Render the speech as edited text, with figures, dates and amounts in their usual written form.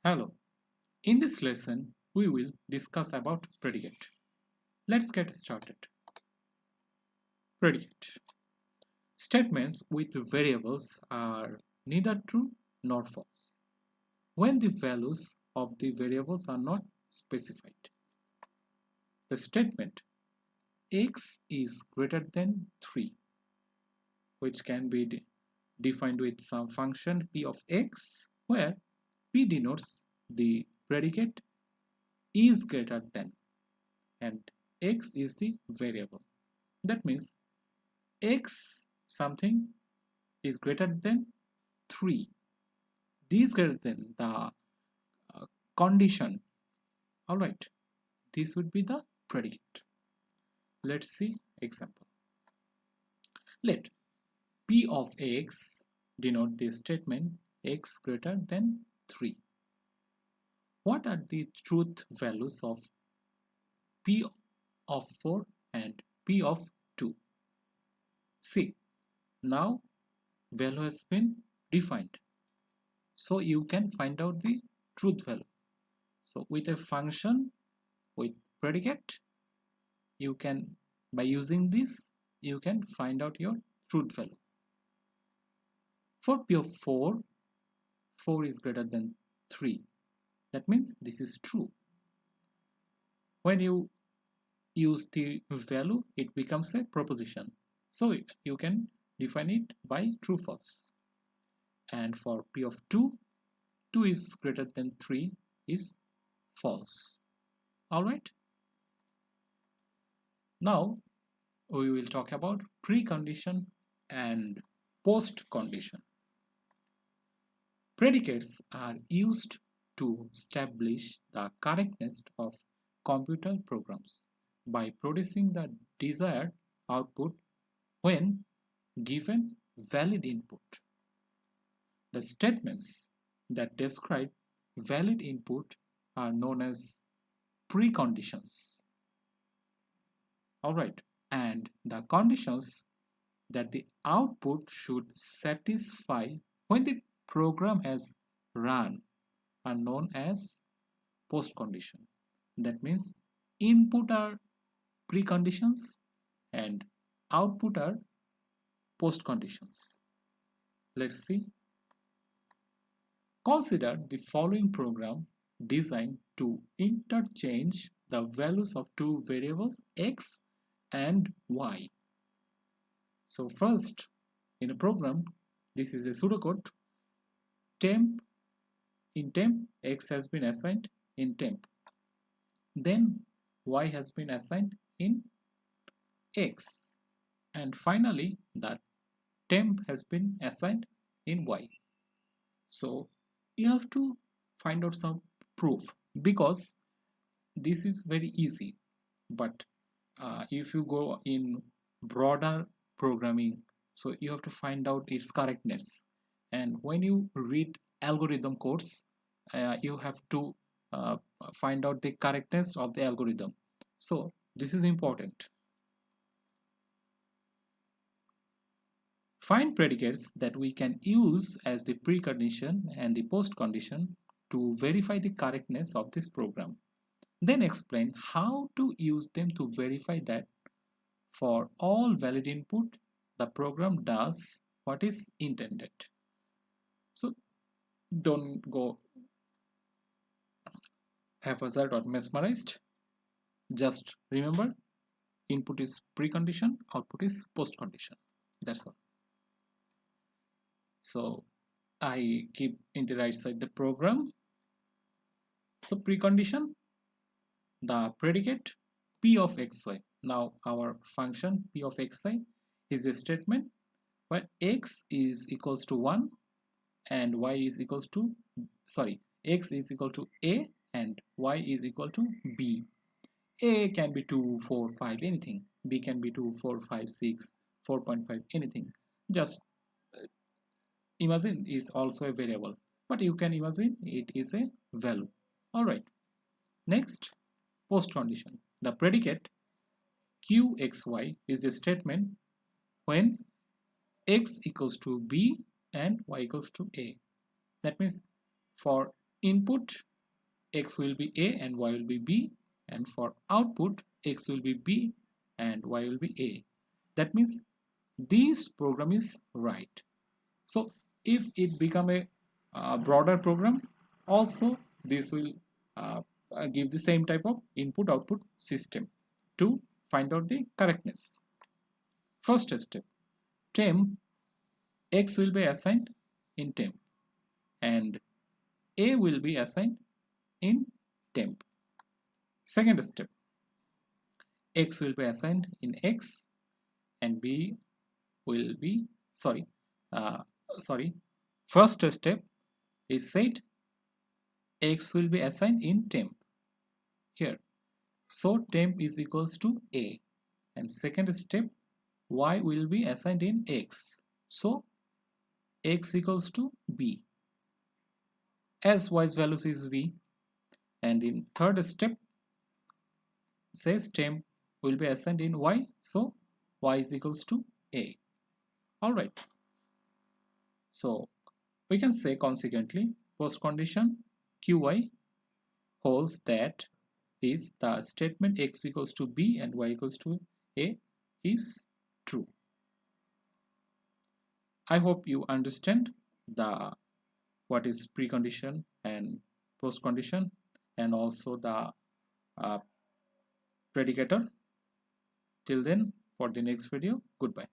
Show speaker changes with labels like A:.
A: Hello. In this lesson, we will discuss about predicate. Let's get started. Predicate. Statements with variables are neither true nor false when the values of the variables are not specified. The statement x is greater than 3, which can be defined with some function p of x, where p denotes the predicate is greater than and x is the variable. That means x something is greater than 3. This greater than the condition. Alright, this would be the predicate. Let's see example. Let p of x denote the statement x greater than 3. What are the truth values of p of 4 and p of 2? See, now value has been defined, so you can find out the truth value. So with a function with predicate, you can, by using this, you can find out your truth value. For p of 4, 4 is greater than 3. That means this is true. When you use the value, it becomes a proposition. So you can define it by true false. And for p of 2, 2 is greater than 3 is false. Alright. Now we will talk about precondition and postcondition. Predicates are used to establish the correctness of computer programs by producing the desired output when given valid input. The statements that describe valid input are known as preconditions. Alright, and the conditions that the output should satisfy when the program has run are known as postcondition. That means input are preconditions and output are postconditions. Let's see. Consider the following program designed to interchange the values of two variables x and y. So first, in a program, this is a pseudocode. In temp, x has been assigned in temp. Then y has been assigned in x. And finally, that temp has been assigned in y. So you have to find out some proof, because this is very easy. But if you go in broader programming, so you have to find out its correctness. And when you read algorithm codes, you have to find out the correctness of the algorithm. So this is important. Find predicates that we can use as the precondition and the postcondition to verify the correctness of this program. Then explain how to use them to verify that for all valid input, the program does what is intended. So don't go haphazard or mesmerized. Just remember, input is precondition, output is postcondition. That's all. So I keep in the right side the program. So precondition, the predicate p of xy. Now our function p of xi is a statement where x is equals to 1 and y is equals to, x is equal to a and y is equal to b. A can be 2, 4, 5, anything. B can be 2, 4, 5, 6, 4.5, anything. Just imagine is also a variable, but you can imagine it is a value. Alright. Next, postcondition. The predicate qxy is a statement when x equals to b and y equals to a. That means for input x will be a and y will be b, and for output x will be b and y will be a. That means this program is right. So if it become a broader program, also this will give the same type of input output system to find out the correctness. First step, temp x will be assigned in temp and a will be assigned in temp. Second step, x will be assigned in x and b will be first step is said x will be assigned in temp here, so temp is equals to a, and second step y will be assigned in x, so x equals to b as y's values is v, and in third step says temp will be assigned in y, so y is equals to a. All right, so we can say consequently post condition qy holds that is the statement x equals to b and y equals to a is true. I hope you understand the what is precondition and post condition and also the predicator. Till then, for the next video, goodbye.